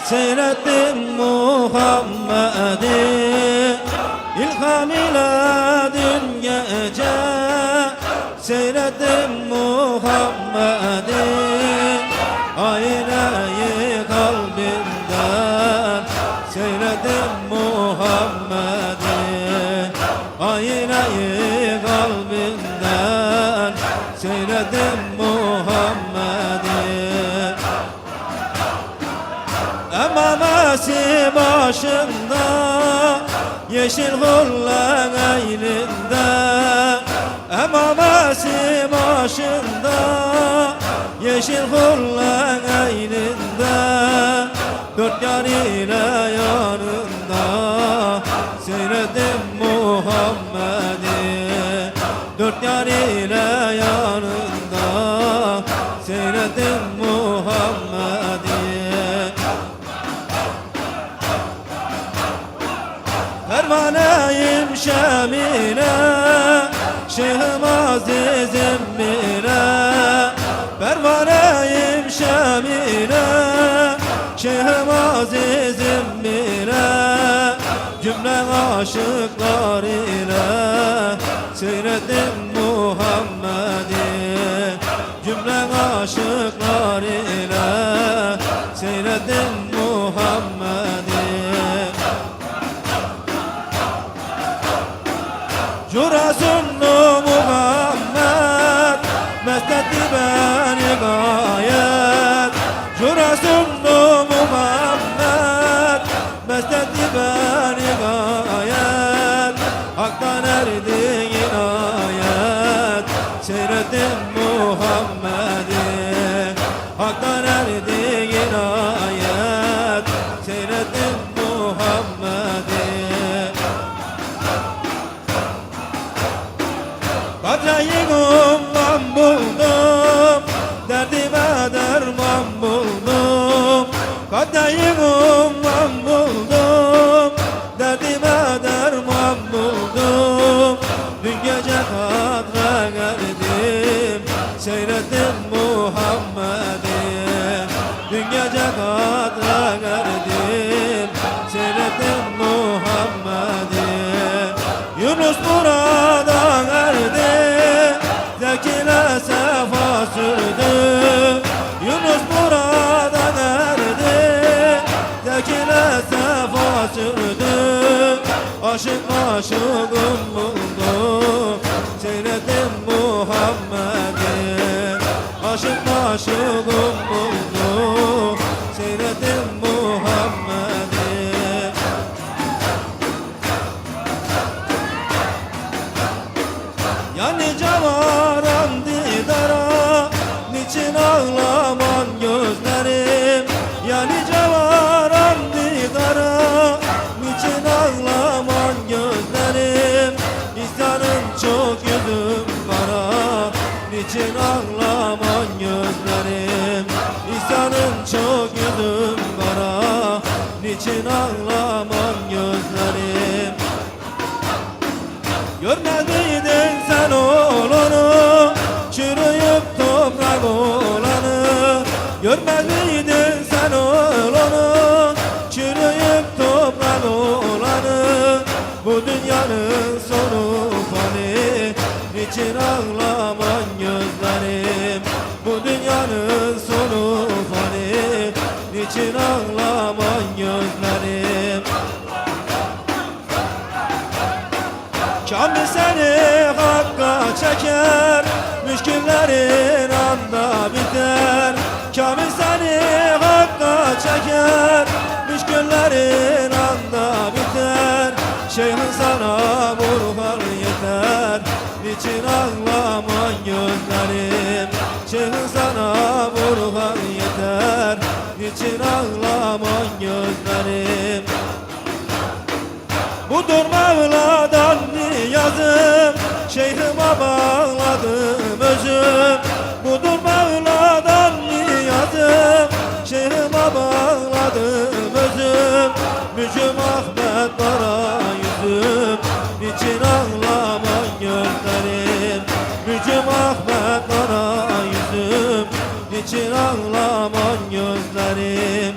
seyrettim Muhammed'i. İlham ile dün gece seyrettim Muhammed'i. Aynayı kalbimden seyrettim Muhammed'i. Aynayı kalbimden seyrettim Muhammed'i. Emamesi başında yeşil hullen eylinde. Emamesi başında yeşil hullen eylinde. Dört yar ile yanında seyrettim Muhammed'i. Dört yar ile yanında seyrettim Muhammed'i. Pervaneyim şemine, Şeyh'im azizim bile. Pervaneyim şemine, Şeyh'im azizim bile. Cümle aşıklar ile seyrettim Muhammed'i. Cümle aşıklar ile seyrettim Muhammed'i. Jurasunlu Muhammed mesletti beni gayet. Jurasunlu Muhammed mesletti beni gayet. Hak'tan erdi inayet seyrettim Muhammed'i. Hak'tan erdi inayet seyrettim Muhammed'i. Kadreyi umman buldum, derdime derman buldum. Kadreyi umman buldum, derdime derman buldum. Dün gece kadre geldim, seyrettim Muhammed'i. Dün gece kadre geldim, seyrettim Muhammed'i. Yunus buradan erdi, zekile sefa sürdü. Yunus buradan erdi, zekile sefa sürdü. Aşık aşıkım buldu, seyrettim Muhammed'i. Aşık aşıkım buldu, seyrettim Muhammed'i. Yani cavaran didara, niçin ağlaman gözlerim? Yani cavaran didara, niçin ağlaman gözlerim? İsyanın çok yüzüm kara, niçin ağlaman gözlerim? İsyanın çok yüzüm kara, niçin ağlaman gözlerim? Görmediydin sen oğlunu, çürüyüp toprak olanı. Görmediydin sen oğlunu, çürüyüp toprak olanı. Bu dünyanın sonu fani, niçin ağlaman gözlerim? Bu dünyanın sonu fani, niçin ağlaman gözlerim? Kamil seni hakka çeker, müşküllerin anda biter. Kamil seni hakka çeker, müşküllerin anda biter. Şeyh'in sana burhan yeter, niçin ağlaman gözlerim? Şeyh'in sana burhan yeter, niçin ağlaman gözlerim? Budur Mevla'dan niyazım, Şeyh'ime bağladım özüm. Budur Mevla'dan niyazım, Şeyh'ime bağladım özüm. Mücüm Ahmet kara yüzüm, niçin ağlaman gözlerim? Mücüm Ahmet kara yüzüm, niçin ağlaman gözlerim?